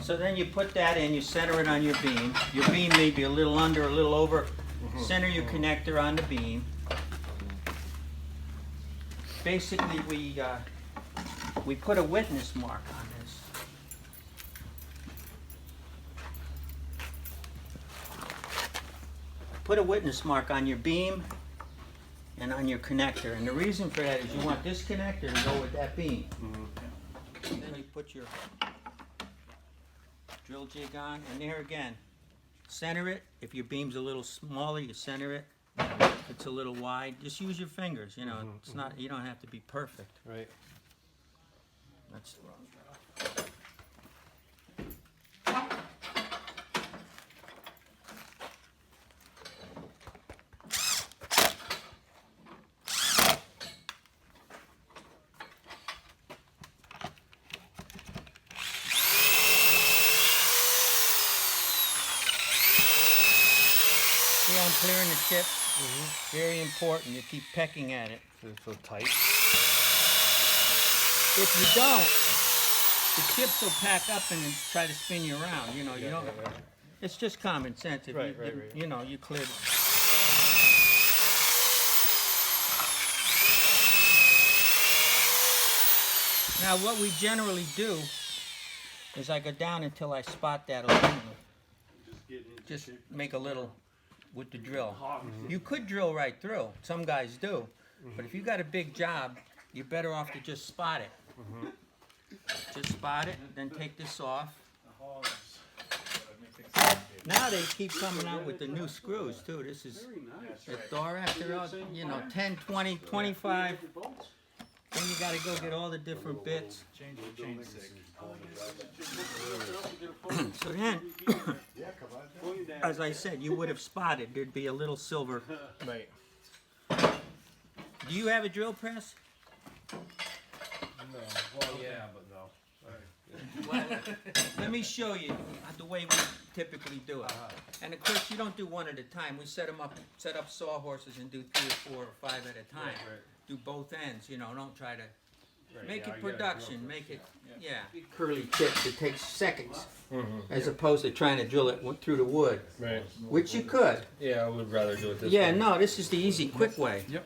So then you put that in, you center it on your beam. Your beam may be a little under, a little over. Center your connector on the beam. Basically, we put a witness mark on this. Put a witness mark on your beam and on your connector. And the reason for that is you want this connector to go with that beam. And then you put your drill jig on, and there again, center it. If your beam's a little smaller, you center it. If it's a little wide, just use your fingers. You know, it's not. You don't have to be perfect. Right. That's see how I'm clearing the chips? Very important. You keep pecking at it. It's so tight. If you don't, the chips will pack up and then try to spin you around. You know, you don't. Right. It's just common sense. If Right, you, right. you know, you clear it. Now, what we generally do is I go down until I spot that aluminum. Just make a little with the drill. You could drill right through. Some guys do. But if you got a big job, you're better off to just spot it. Just spot it, then take this off. Now they keep coming out with the new screws too. This is a Thorax. They're all, you know, 10, 20, 25. Then you got to go get all the different bits. So then, as I said, you would have spotted there'd be a little silver. Right. Do you have a drill press? No. Well, yeah, but no. Well, let me show you the way we typically do it. And of course, you don't do one at a time. We set up sawhorses and do 3 or 4 or 5 at a time. Right. Do both ends, you know. Don't try to make yeah, it I get it. production. Make it, curly tips. It takes seconds, as opposed to trying to drill it through the wood, Right. which you could. Yeah, I would rather do it this way. Yeah, no, this is the easy, quick way. Yep.